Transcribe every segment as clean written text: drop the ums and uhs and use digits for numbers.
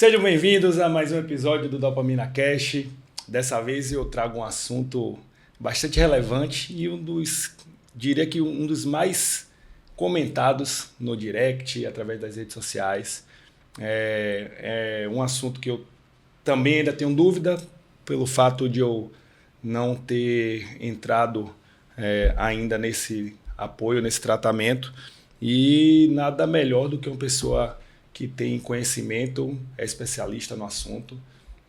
Sejam bem-vindos a mais um episódio do Dopamina Cash. Dessa vez eu trago um assunto bastante relevante e diria que um dos mais comentados no direct, através das redes sociais. É um assunto que eu também ainda tenho dúvida pelo fato de eu não ter entrado ainda nesse apoio, nesse tratamento, e nada melhor do que uma pessoa que tem conhecimento, é especialista no assunto.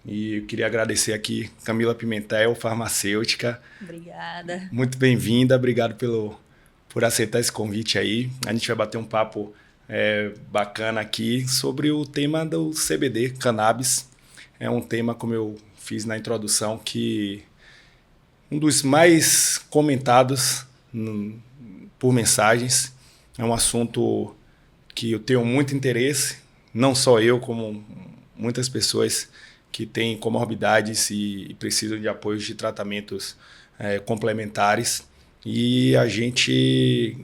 E eu queria agradecer aqui Camila Pimentel, farmacêutica. Obrigada. Muito bem-vinda, obrigado por aceitar esse convite aí. A gente vai bater um papo bacana aqui sobre o tema do CBD, cannabis. É um tema, como eu fiz na introdução, que um dos mais comentados por mensagens. É um assunto que eu tenho muito interesse, não só eu, como muitas pessoas que têm comorbidades e precisam de apoios de tratamentos complementares. E a gente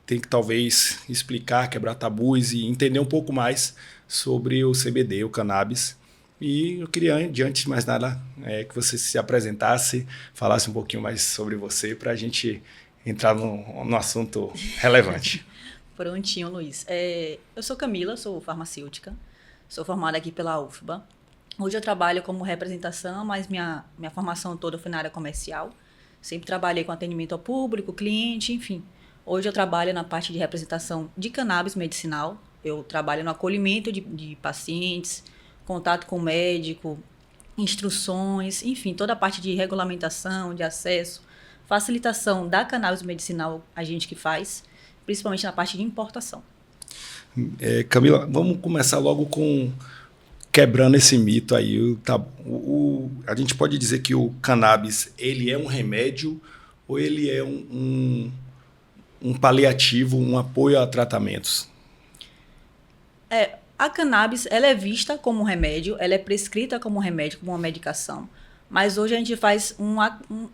tem que talvez explicar, quebrar tabus e entender um pouco mais sobre o CBD, o cannabis. E eu queria, antes de mais nada, que você se apresentasse, falasse um pouquinho mais sobre você, para a gente entrar no assunto relevante. Prontinho, Luiz. Eu sou Camila, sou farmacêutica, sou formada aqui pela UFBA. Hoje eu trabalho como representação, mas minha formação toda foi na área comercial. Sempre trabalhei com atendimento ao público, cliente, enfim. Hoje eu trabalho na parte de representação de cannabis medicinal. Eu trabalho no acolhimento de pacientes, contato com o médico, instruções, enfim, toda a parte de regulamentação, de acesso, facilitação da cannabis medicinal, a gente que faz, principalmente na parte de importação. Camila, vamos começar logo quebrando esse mito aí. A gente pode dizer que o cannabis ele é um remédio ou ele é um paliativo, um apoio a tratamentos? A cannabis ela é vista como um remédio, ela é prescrita como um remédio, como uma medicação, mas hoje a gente faz um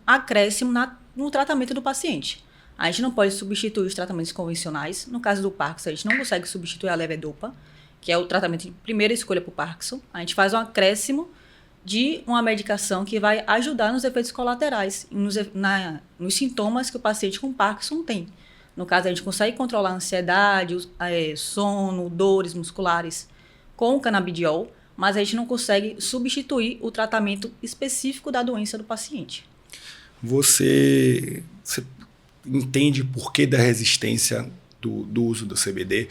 acréscimo no tratamento do paciente. A gente não pode substituir os tratamentos convencionais. No caso do Parkinson, a gente não consegue substituir a levodopa, que é o tratamento de primeira escolha para o Parkinson. A gente faz um acréscimo de uma medicação que vai ajudar nos efeitos colaterais, nos sintomas que o paciente com Parkinson tem. No caso, a gente consegue controlar a ansiedade, sono, dores musculares com o canabidiol, mas a gente não consegue substituir o tratamento específico da doença do paciente. Você entende por que da resistência do uso do CBD?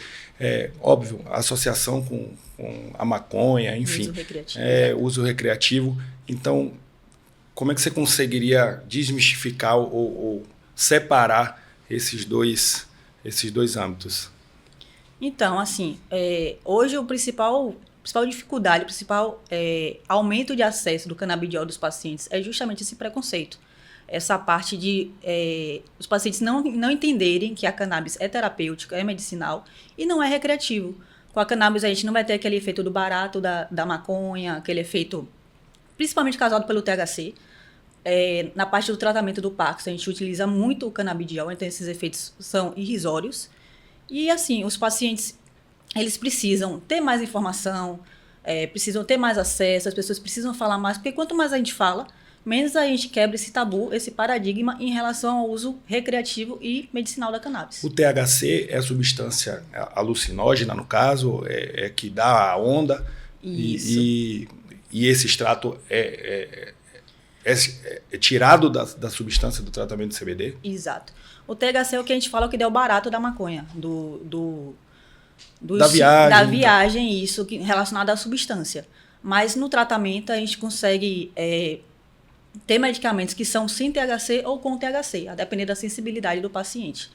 Óbvio, a associação com a maconha, enfim. Uso recreativo. Uso recreativo. Então, como é que você conseguiria desmistificar ou separar esses dois âmbitos? Então, assim, hoje o principal dificuldade, o principal aumento de acesso do canabidiol dos pacientes é justamente esse preconceito. Essa parte de os pacientes não entenderem que a cannabis é terapêutica, é medicinal e não é recreativo. Com a cannabis a gente não vai ter aquele efeito do barato da maconha, aquele efeito principalmente causado pelo THC. Na parte do tratamento do Parkinson a gente utiliza muito o canabidiol, então esses efeitos são irrisórios. E assim, os pacientes eles precisam ter mais informação, precisam ter mais acesso, as pessoas precisam falar mais, porque quanto mais a gente fala, menos a gente quebra esse tabu, esse paradigma em relação ao uso recreativo e medicinal da cannabis. O THC é a substância alucinógena, no caso, que dá a onda. Isso. E esse extrato é tirado da substância do tratamento do CBD? Exato. O THC é o que a gente fala que deu barato da maconha, da viagem, isso relacionado à substância. Mas no tratamento a gente consegue ter medicamentos que são sem THC ou com THC, a depender da sensibilidade do paciente.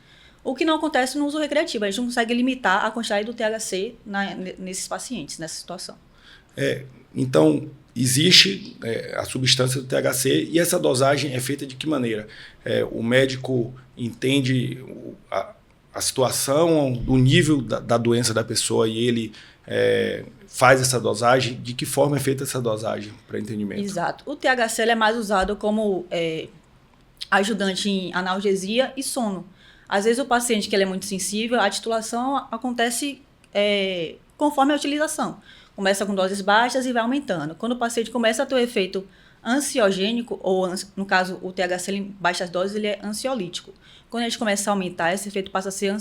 O que não acontece no uso recreativo, a gente não consegue limitar a quantidade do THC nesses pacientes, nessa situação. Então, existe a substância do THC e essa dosagem é feita de que maneira? O médico entende a situação, o nível da doença da pessoa e ele faz essa dosagem. De que forma é feita essa dosagem para entendimento? Exato. O THC ele é mais usado como ajudante em analgesia e sono. Às vezes o paciente que ele é muito sensível, a titulação acontece conforme a utilização. Começa com doses baixas e vai aumentando. Quando o paciente começa a ter o efeito ansiogênico, ou no caso o THC em baixas doses, ele é ansiolítico. Quando a gente começa a aumentar, esse efeito passa a ser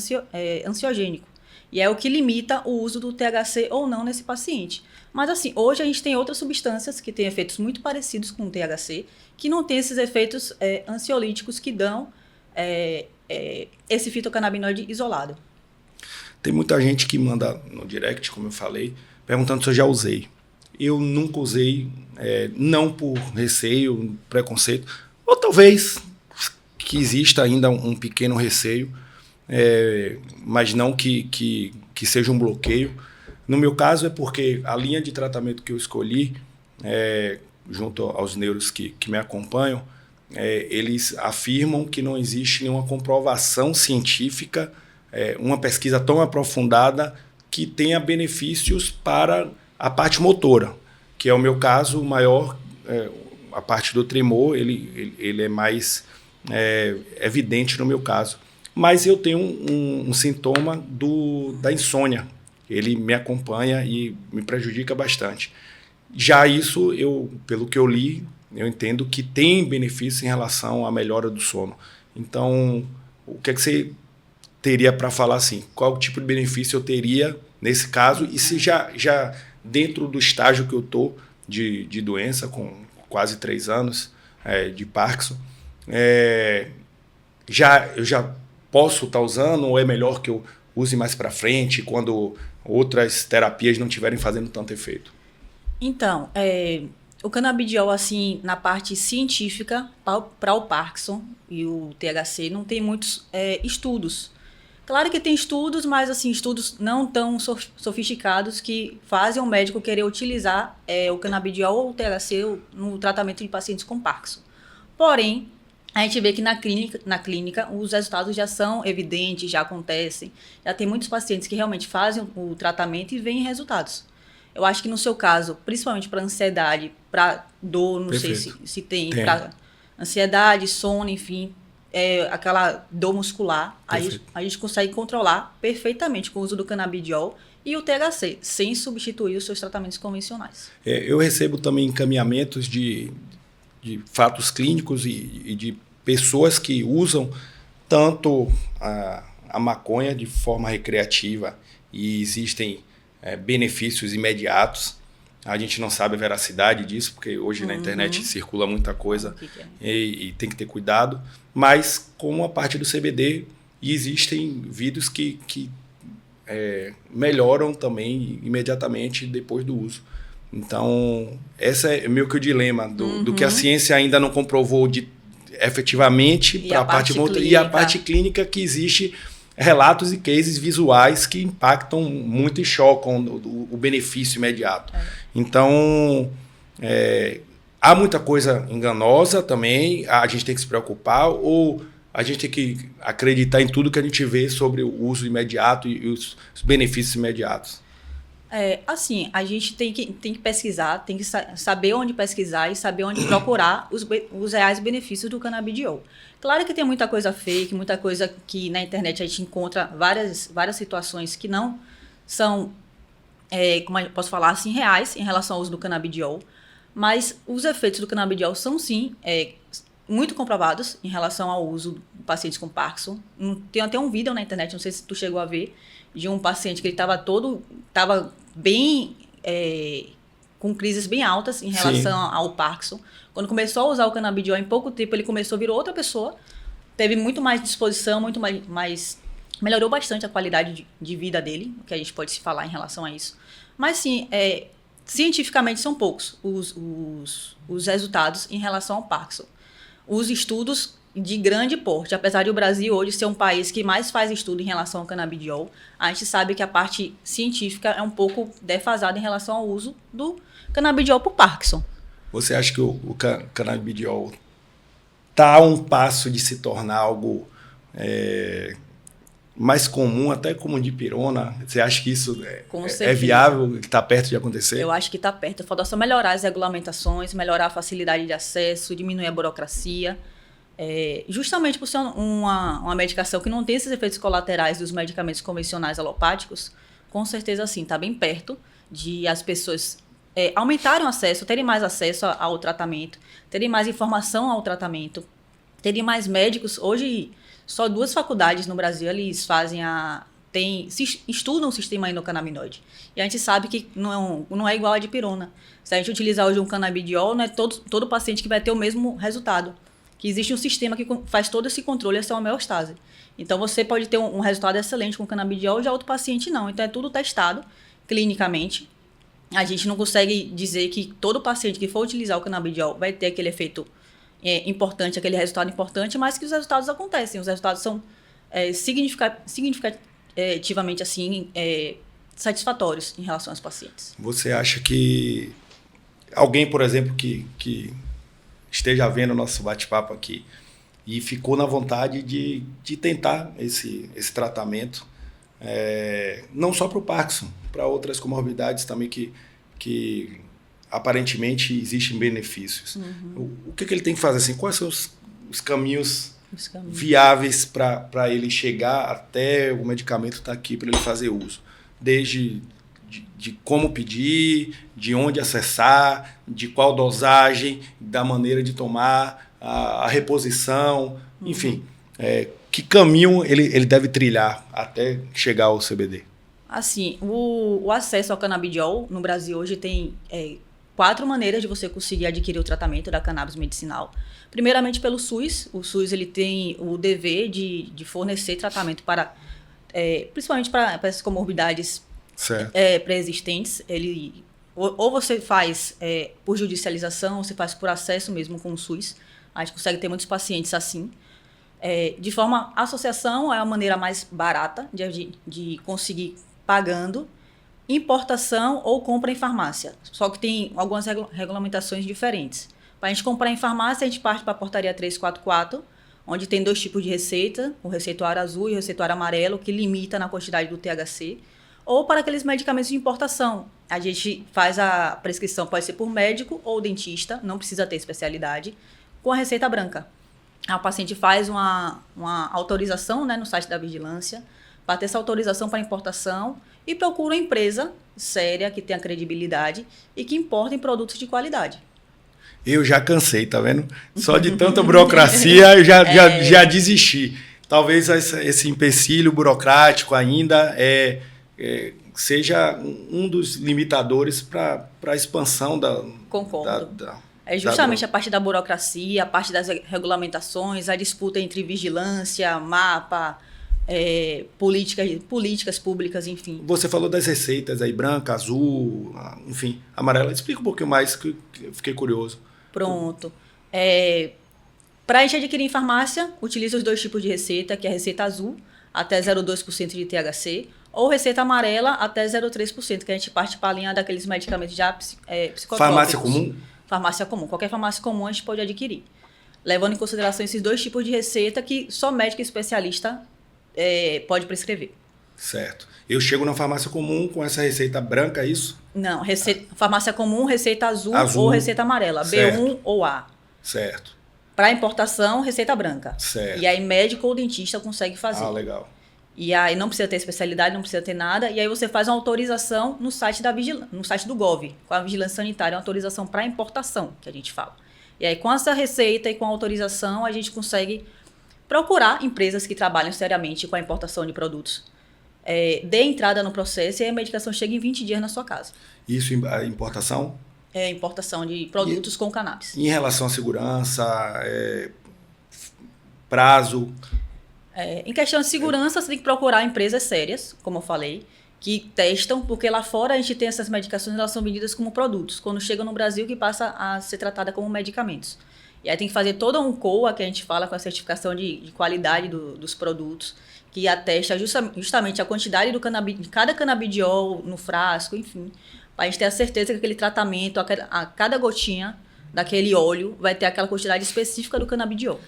ansiogênico. E é o que limita o uso do THC ou não nesse paciente. Mas assim, hoje a gente tem outras substâncias que têm efeitos muito parecidos com o THC, que não têm esses efeitos ansiolíticos que dão esse fitocannabinoide isolado. Tem muita gente que manda no direct, como eu falei, perguntando se eu já usei. Eu nunca usei, não por receio, preconceito, ou talvez que exista ainda um pequeno receio, mas não que seja um bloqueio. No meu caso é porque a linha de tratamento que eu escolhi, junto aos neuros que me acompanham, eles afirmam que não existe nenhuma comprovação científica, uma pesquisa tão aprofundada que tenha benefícios para a parte motora, que é o meu caso maior, a parte do tremor, ele é mais evidente no meu caso. Mas eu tenho um sintoma da insônia, ele me acompanha e me prejudica bastante. Já isso, pelo que eu li, eu entendo que tem benefício em relação à melhora do sono. Então, o que é que você teria para falar assim? Qual tipo de benefício eu teria nesse caso? E se já dentro do estágio que eu estou de doença, com quase 3 anos de Parkinson, eu já posso estar usando ou é melhor que eu use mais para frente quando outras terapias não estiverem fazendo tanto efeito? Então, o canabidiol, assim, na parte científica, para o Parkinson e o THC, não tem muitos estudos. Claro que tem estudos, mas assim, estudos não tão sofisticados que fazem o médico querer utilizar o canabidiol ou o THC no tratamento de pacientes com Parkinson. Porém, a gente vê que na clínica os resultados já são evidentes, já acontecem. Já tem muitos pacientes que realmente fazem o tratamento e veem resultados. Eu acho que no seu caso, principalmente para ansiedade, para dor, não Perfeito. sei se tem. Para ansiedade, sono, enfim, aquela dor muscular, a gente consegue controlar perfeitamente com o uso do canabidiol e o THC, sem substituir os seus tratamentos convencionais. Eu recebo também encaminhamentos de fatos clínicos e de pessoas que usam tanto a maconha de forma recreativa e existem benefícios imediatos. A gente não sabe a veracidade disso, porque hoje na internet circula muita coisa e tem que ter cuidado. Mas como a parte do CBD, existem vídeos que melhoram também imediatamente depois do uso. Então, esse é meio que o dilema do que a ciência ainda não comprovou efetivamente para a parte motora e a parte clínica, que existe relatos e cases visuais que impactam muito e chocam o benefício imediato. Então, há muita coisa enganosa também, a gente tem que se preocupar, ou a gente tem que acreditar em tudo que a gente vê sobre o uso imediato e os benefícios imediatos? Assim, a gente tem que pesquisar, tem que saber onde pesquisar e saber onde procurar os reais benefícios do canabidiol. Claro que tem muita coisa fake, muita coisa que na internet a gente encontra várias situações que não são, como eu posso falar assim, reais em relação ao uso do canabidiol, mas os efeitos do canabidiol são sim muito comprovados em relação ao uso de pacientes com Parkinson. Tem até um vídeo na internet, não sei se tu chegou a ver, de um paciente que ele estava bem, com crises bem altas em relação ao Parkinson. Quando começou a usar o canabidiol, em pouco tempo ele virou outra pessoa, teve muito mais disposição, muito mais melhorou bastante a qualidade de vida dele, o que a gente pode se falar em relação a isso. Mas sim, cientificamente são poucos os resultados em relação ao Parkinson. Os estudos de grande porte, apesar de o Brasil hoje ser um país que mais faz estudo em relação ao canabidiol, a gente sabe que a parte científica é um pouco defasada em relação ao uso do canabidiol para o Parkinson. Você acha que o canabidiol está a um passo de se tornar algo mais comum, até como dipirona? Você acha que isso é viável, está perto de acontecer? Eu acho que está perto. Falta só melhorar as regulamentações, melhorar a facilidade de acesso, diminuir a burocracia. Justamente por ser uma medicação que não tem esses efeitos colaterais dos medicamentos convencionais alopáticos, com certeza sim, está bem perto de as pessoas aumentarem o acesso, terem mais acesso ao tratamento, terem mais informação ao tratamento, terem mais médicos. Hoje, só 2 faculdades no Brasil, eles estudam o sistema endocannabinoide. E a gente sabe que não é igual a dipirona. Se a gente utilizar hoje um canabidiol, não é todo paciente que vai ter o mesmo resultado. Que existe um sistema que faz todo esse controle, essa homeostase. Então, você pode ter um resultado excelente com canabidiol, já outro paciente não. Então, é tudo testado clinicamente. A gente não consegue dizer que todo paciente que for utilizar o canabidiol vai ter aquele efeito importante, aquele resultado importante, mas que os resultados acontecem. Os resultados são significativamente assim, satisfatórios em relação aos pacientes. Você acha que alguém, por exemplo, que esteja vendo o nosso bate-papo aqui e ficou na vontade de tentar esse tratamento, não só para o Parkinson, para outras comorbidades também que aparentemente existem benefícios. O que ele tem que fazer? Assim, quais são os caminhos viáveis para ele chegar até o medicamento estar aqui para ele fazer uso? Desde de como pedir, de onde acessar, de qual dosagem, da maneira de tomar, a reposição, enfim. Que caminho ele deve trilhar até chegar ao CBD? Assim, o acesso ao canabidiol no Brasil hoje tem 4 maneiras de você conseguir adquirir o tratamento da cannabis medicinal. Primeiramente pelo SUS. O SUS ele tem o dever de fornecer tratamento para, principalmente para essas comorbidades pré-existentes. Ou você faz por judicialização, ou você faz por acesso mesmo com o SUS. A gente consegue ter muitos pacientes assim. De forma associação é a maneira mais barata de conseguir pagando. Importação ou compra em farmácia. Só que tem algumas regulamentações diferentes. Para a gente comprar em farmácia, a gente parte para a portaria 344, onde tem 2 tipos de receita, o receituário azul e o receituário amarelo, que limita na quantidade do THC. Ou para aqueles medicamentos de importação. A gente faz a prescrição, pode ser por médico ou dentista, não precisa ter especialidade, com a receita branca. O paciente faz uma autorização, né, no site da vigilância, para ter essa autorização para importação e procura uma empresa séria, que tenha credibilidade e que importe produtos de qualidade. Eu já cansei, tá vendo? Só de tanta burocracia eu já desisti. Talvez esse empecilho burocrático ainda seja um dos limitadores para a expansão da... Concordo. É justamente a parte da burocracia, a parte das regulamentações, a disputa entre vigilância, mapa... políticas públicas, enfim. Você falou das receitas aí, branca, azul, enfim, amarela. Explica um pouquinho mais, que eu fiquei curioso. Pronto. Para a gente adquirir em farmácia, utiliza os 2 tipos de receita, que é a receita azul, até 0,2% de THC, ou receita amarela, até 0,3%, que a gente parte para a linha daqueles medicamentos já psicotrópicos. Farmácia comum? Farmácia comum. Qualquer farmácia comum a gente pode adquirir. Levando em consideração esses 2 tipos de receita que só médico especialista pode prescrever. Certo. Eu chego na farmácia comum com essa receita branca, é isso? Não, farmácia comum, receita azul ou receita amarela, certo. B1 ou A. Certo. Para importação, receita branca. Certo. E aí médico ou dentista consegue fazer. Legal. E aí não precisa ter especialidade, não precisa ter nada. E aí você faz uma autorização no site no site do Gov, com a Vigilância Sanitária, uma autorização para importação, que a gente fala. E aí com essa receita e com a autorização, a gente consegue procurar empresas que trabalham seriamente com a importação de produtos. Dê entrada no processo e a medicação chega em 20 dias na sua casa. Isso, a importação? Importação de produtos com cannabis. Em relação à segurança, prazo? Em questão de segurança, você tem que procurar empresas sérias, como eu falei, que testam, porque lá fora a gente tem essas medicações, elas são vendidas como produtos. Quando chega no Brasil, que passa a ser tratada como medicamentos. E aí tem que fazer todo um COA, que a gente fala com a certificação de qualidade dos produtos, que atesta justamente a quantidade de cada canabidiol no frasco, enfim. Para a gente ter a certeza que aquele tratamento, a cada gotinha daquele óleo, vai ter aquela quantidade específica do canabidiol.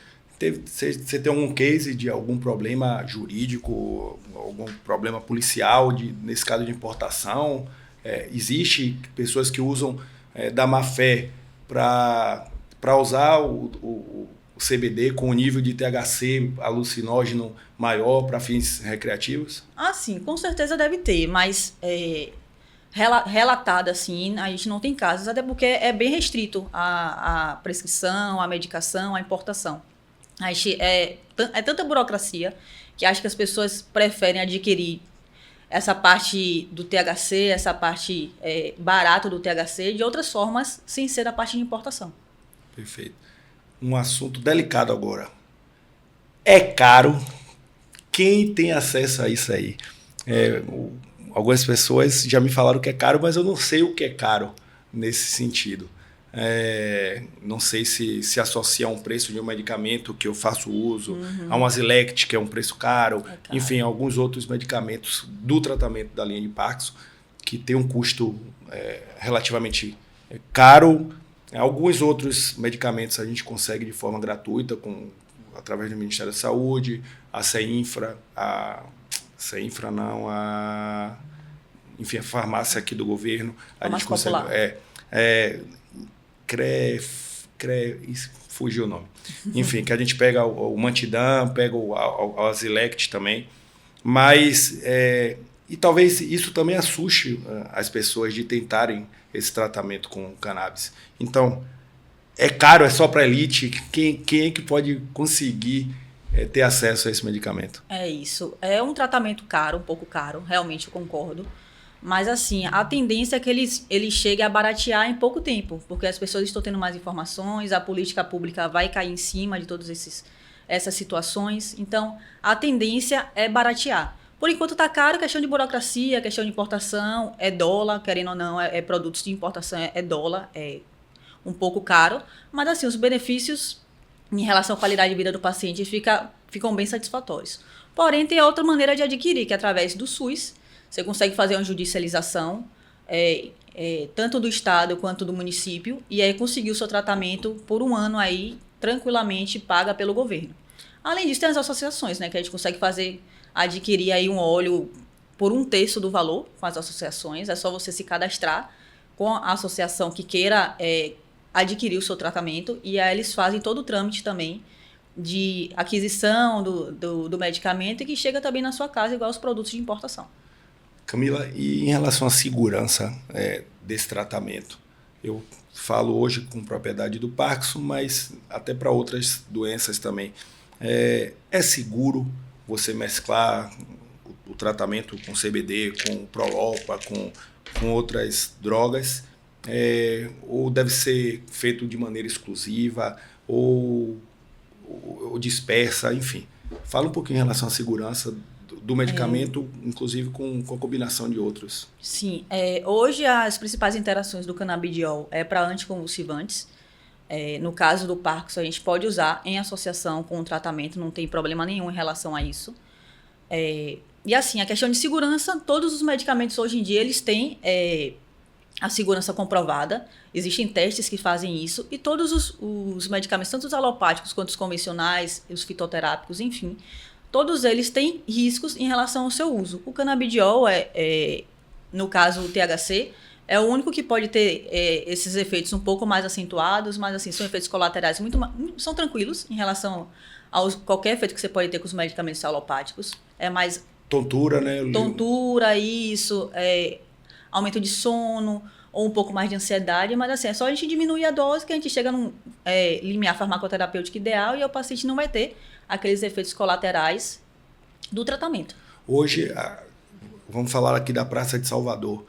Você tem algum case de algum problema jurídico, algum problema policial nesse caso de importação? Existe pessoas que usam da má fé para usar o CBD com o nível de THC alucinógeno maior para fins recreativos? Sim, com certeza deve ter, mas relatada, assim, a gente não tem casos, até porque é bem restrito a prescrição, a medicação, a importação. A gente, é tanta burocracia que acho que as pessoas preferem adquirir essa parte do THC, essa parte barata do THC, de outras formas, sem ser a parte de importação. Perfeito. Um assunto delicado agora. É caro? Quem tem acesso a isso aí? Algumas pessoas já me falaram que é caro, mas eu não sei o que é caro nesse sentido. Não sei se associa a um preço de um medicamento que eu faço uso, a um Azilect, que é um preço caro, enfim, alguns outros medicamentos do tratamento da linha de Parkinson, que tem um custo relativamente caro. Alguns outros medicamentos a gente consegue de forma gratuita, através do Ministério da Saúde, a CEINFRA, enfim, a farmácia aqui do governo. A gente consegue. Fugiu o nome. Enfim, que a gente pega o Mantidam, pega o Azilect também. Mas, e talvez isso também assuste as pessoas de tentarem esse tratamento com cannabis. Então, é caro, é só para elite? Quem é que pode conseguir ter acesso a esse medicamento? É isso. É um tratamento caro, um pouco caro, realmente eu concordo. Mas, assim, a tendência é que ele chegue a baratear em pouco tempo, porque as pessoas estão tendo mais informações, a política pública vai cair em cima de todas essas situações. Então, a tendência é baratear. Por enquanto está caro, questão de burocracia, questão de importação, é dólar, querendo ou não, produtos de importação, é dólar, é um pouco caro. Mas, assim, os benefícios em relação à qualidade de vida do paciente ficam bem satisfatórios. Porém, tem outra maneira de adquirir, que é através do SUS. Você consegue fazer uma judicialização, tanto do estado quanto do município, e aí conseguir o seu tratamento por um ano aí, tranquilamente, paga pelo governo. Além disso, tem as associações, né, que a gente consegue adquirir aí um óleo por 1/3 do valor com as associações. É só você se cadastrar com a associação que queira adquirir o seu tratamento, e aí eles fazem todo o trâmite também de aquisição do medicamento, e que chega também na sua casa, igual os produtos de importação. Camila, e em relação à segurança desse tratamento? Eu falo hoje com propriedade do Parkinson, mas até para outras doenças também. É seguro você mesclar o tratamento com CBD, com Prolopa, com outras drogas? Ou deve ser feito de maneira exclusiva, ou dispersa, enfim. Fala um pouquinho em relação à segurança do medicamento, inclusive com a combinação de outros. Sim. Hoje as principais interações do canabidiol é para anticonvulsivantes. No caso do Parkinson, a gente pode usar em associação com o tratamento, não tem problema nenhum em relação a isso. E assim, a questão de segurança, todos os medicamentos hoje em dia, eles têm a segurança comprovada. Existem testes que fazem isso, e todos os medicamentos, tanto os alopáticos quanto os convencionais, os fitoterápicos, enfim, todos eles têm riscos em relação ao seu uso. O canabidiol, no caso o THC, é o único que pode ter esses efeitos um pouco mais acentuados, mas assim, são efeitos colaterais são tranquilos em relação a qualquer efeito que você pode ter com os medicamentos alopáticos. É mais tontura, né? Tontura, isso, aumento de sono, ou um pouco mais de ansiedade, mas assim, é só a gente diminuir a dose que a gente chega num limiar farmacoterapêutico ideal, e o paciente não vai ter aqueles efeitos colaterais do tratamento. Hoje, vamos falar aqui da Praça de Salvador.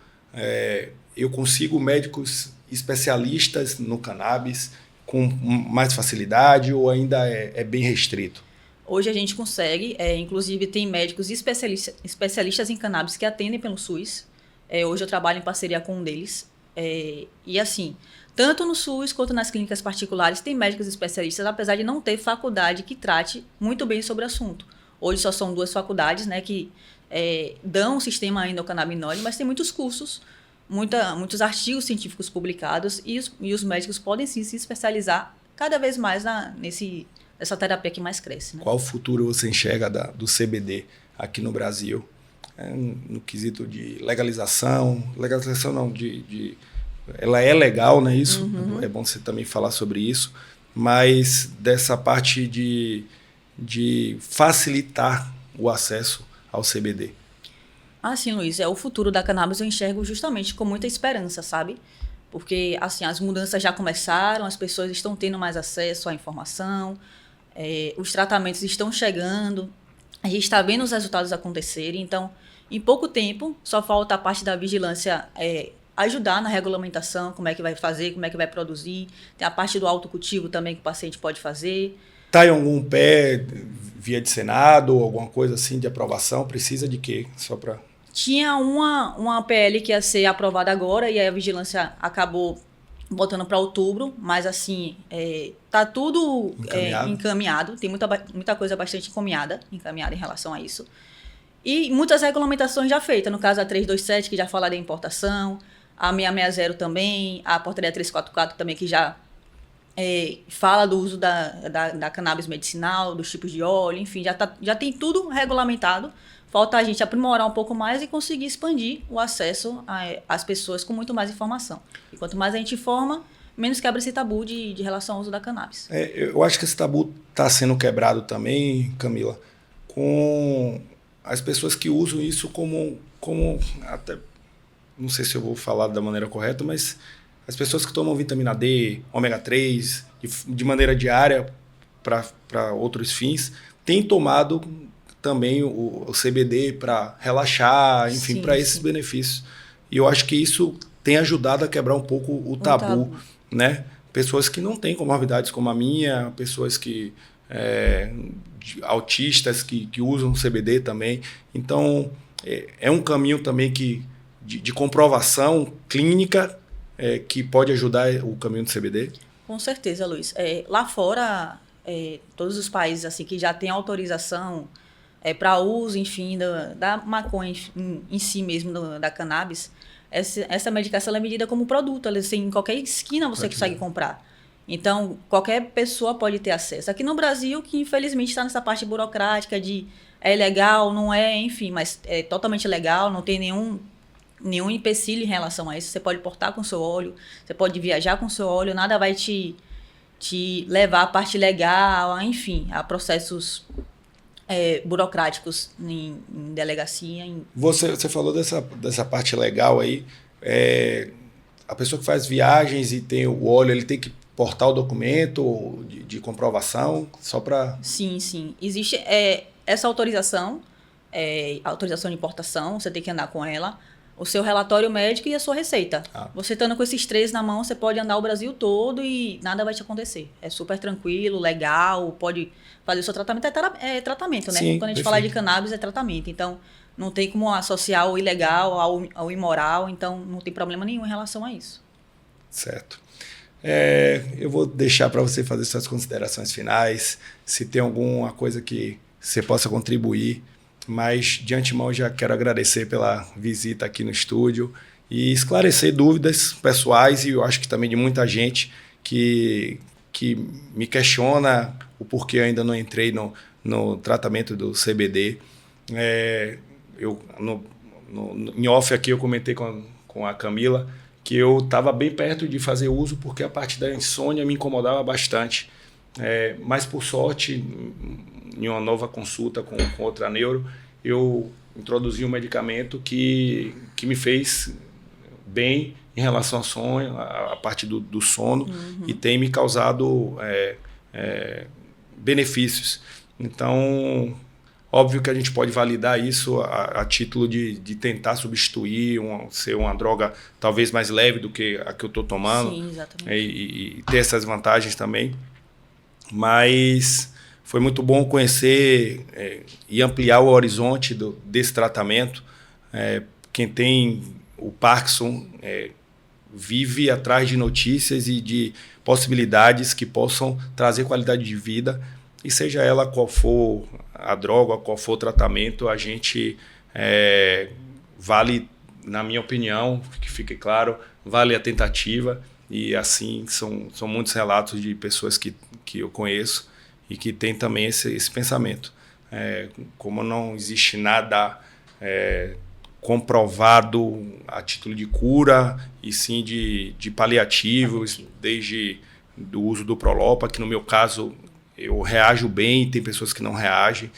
Eu consigo médicos especialistas no cannabis com mais facilidade, ou ainda é bem restrito? Hoje a gente consegue, inclusive tem médicos especialistas em cannabis que atendem pelo SUS. Hoje eu trabalho em parceria com um deles. E assim, tanto no SUS quanto nas clínicas particulares tem médicos especialistas, apesar de não ter faculdade que trate muito bem sobre o assunto. Hoje só são 2 faculdades, né, que dão um sistema endocannabinoide, mas tem muitos cursos, muitos artigos científicos publicados, e os médicos podem sim se especializar cada vez mais nessa terapia que mais cresce. Né? Qual o futuro você enxerga do CBD aqui no Brasil? No quesito de legalização não, ela é legal, né, isso? Uhum. É bom você também falar sobre isso, mas dessa parte de facilitar o acesso ao CBD. Assim, Luiz, o futuro da cannabis eu enxergo justamente com muita esperança, sabe? Porque, assim, as mudanças já começaram, as pessoas estão tendo mais acesso à informação, os tratamentos estão chegando, a gente está vendo os resultados acontecerem, então, em pouco tempo, só falta a parte da vigilância ajudar na regulamentação, como é que vai fazer, como é que vai produzir, tem a parte do autocultivo também que o paciente pode fazer. Está em algum pé via de Senado ou alguma coisa assim de aprovação? Precisa de quê? Só para... Tinha uma PL que ia ser aprovada agora e aí a vigilância acabou botando para outubro, mas assim, tá tudo encaminhado, tem muita coisa bastante encaminhada em relação a isso. E muitas regulamentações já feitas, no caso a 327, que já fala da importação, a 660 também, a portaria 344 também, que já fala do uso da cannabis medicinal, dos tipos de óleo, enfim, já tem tudo regulamentado. Falta a gente aprimorar um pouco mais e conseguir expandir o acesso às pessoas com muito mais informação. E quanto mais a gente informa, menos quebra esse tabu de relação ao uso da cannabis. Eu acho que esse tabu está sendo quebrado também, Camila, com as pessoas que usam isso como até, não sei se eu vou falar da maneira correta, mas as pessoas que tomam vitamina D, ômega 3, de maneira diária para outros fins, têm tomado também o CBD para relaxar, enfim, para esses benefícios. E eu acho que isso tem ajudado a quebrar um pouco o tabu, né? Pessoas que não têm comorbidades como a minha, pessoas que autistas que usam CBD também. Então, é um caminho também de comprovação clínica que pode ajudar o caminho do CBD? Com certeza, Luiz. Lá fora, todos os países assim que já têm autorização para uso, enfim, da maconha em si mesmo, da cannabis, essa medicação é medida como produto. Assim, em qualquer esquina você consegue comprar. Então, qualquer pessoa pode ter acesso. Aqui no Brasil, que infelizmente está nessa parte burocrática de legal, não é, enfim, mas é totalmente legal, não tem nenhum empecilho em relação a isso. Você pode portar com seu óleo, você pode viajar com seu óleo, nada vai te levar à parte legal, enfim, a processos burocráticos em delegacia. Você falou dessa parte legal aí. A pessoa que faz viagens e tem o óleo, ele tem que portar o documento de comprovação só para... Sim, sim. Existe essa autorização, autorização de importação, você tem que andar com ela, o seu relatório médico e a sua receita. Você estando com esses 3 na mão, você pode andar o Brasil todo e nada vai te acontecer. É super tranquilo, legal, pode fazer o seu tratamento. É tratamento, né? Sim, quando a gente fala de cannabis, é tratamento. Então, não tem como associar o ilegal ao imoral, então não tem problema nenhum em relação a isso. Certo. Eu vou deixar para você fazer suas considerações finais, se tem alguma coisa que você possa contribuir. Mas, de antemão, já quero agradecer pela visita aqui no estúdio e esclarecer dúvidas pessoais e eu acho que também de muita gente que me questiona o porquê eu ainda não entrei no tratamento do CBD. Em off aqui eu comentei com a Camila que eu estava bem perto de fazer uso porque a parte da insônia me incomodava bastante. Mas, por sorte, em uma nova consulta com outra neuro, eu introduzi um medicamento que me fez bem em relação ao sonho, a parte do sono, e tem me causado benefícios. Então, óbvio que a gente pode validar isso a título de tentar substituir, ser uma droga talvez mais leve do que a que eu estou tomando. Sim, exatamente. E ter essas vantagens também. Mas foi muito bom conhecer e ampliar o horizonte desse tratamento. Quem tem o Parkinson vive atrás de notícias e de possibilidades que possam trazer qualidade de vida. E seja ela qual for a droga, qual for o tratamento, a gente vale, na minha opinião, que fique claro, vale a tentativa. E assim, são muitos relatos de pessoas que eu conheço e que têm também esse pensamento. Como não existe nada comprovado a título de cura, e sim de paliativos, desde do uso do Prolopa, que no meu caso eu reajo bem, tem pessoas que não reagem.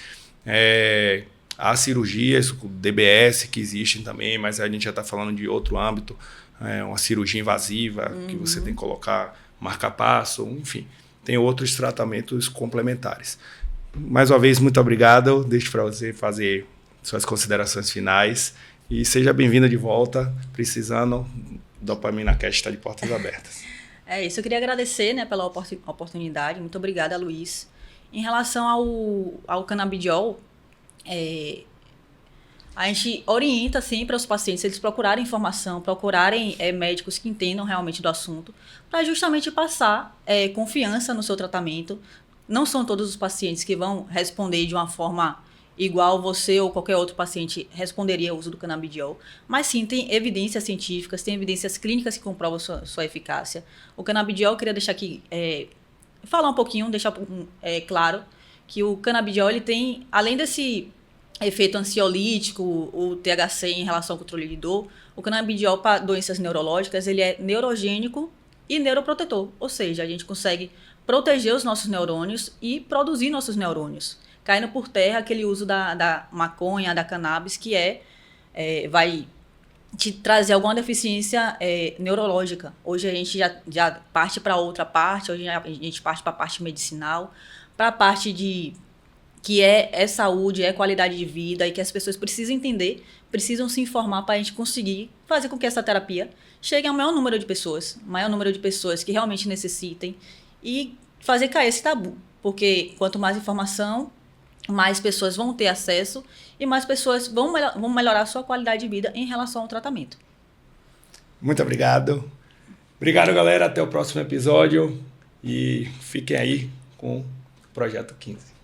Há cirurgias, o DBS que existem também, mas a gente já está falando de outro âmbito, uma cirurgia invasiva, que você tem que colocar marca-passo, enfim. Tem outros tratamentos complementares. Mais uma vez, muito obrigado. Eu deixo para você fazer suas considerações finais. E seja bem-vinda de volta. Precisando, Dopamina Cast está de portas abertas. É isso, eu queria agradecer, né, pela oportunidade. Muito obrigada, Luiz. Em relação ao canabidiol, a gente orienta sempre aos pacientes eles procurarem informação, procurarem médicos que entendam realmente do assunto, para justamente passar confiança no seu tratamento. Não são todos os pacientes que vão responder de uma forma igual você ou qualquer outro paciente responderia ao uso do canabidiol, mas sim tem evidências científicas, tem evidências clínicas que comprovam sua eficácia. O canabidiol, eu queria deixar aqui, falar um pouquinho, deixar claro que o canabidiol ele tem, além desse efeito ansiolítico, o THC em relação ao controle de dor, o canabidiol para doenças neurológicas, ele é neurogênico e neuroprotetor, ou seja, a gente consegue proteger os nossos neurônios e produzir nossos neurônios, caindo por terra aquele uso da maconha, da cannabis, que vai te trazer alguma deficiência neurológica. Hoje a gente já parte para outra parte, hoje a gente parte para a parte medicinal, para a parte que é saúde, é qualidade de vida e que as pessoas precisam entender, precisam se informar para a gente conseguir fazer com que essa terapia chegue ao maior número de pessoas que realmente necessitem e fazer cair esse tabu. Porque quanto mais informação, mais pessoas vão ter acesso e mais pessoas vão melhorar a sua qualidade de vida em relação ao tratamento. Muito obrigado. Obrigado, galera. Até o próximo episódio e fiquem aí com o Projeto 15.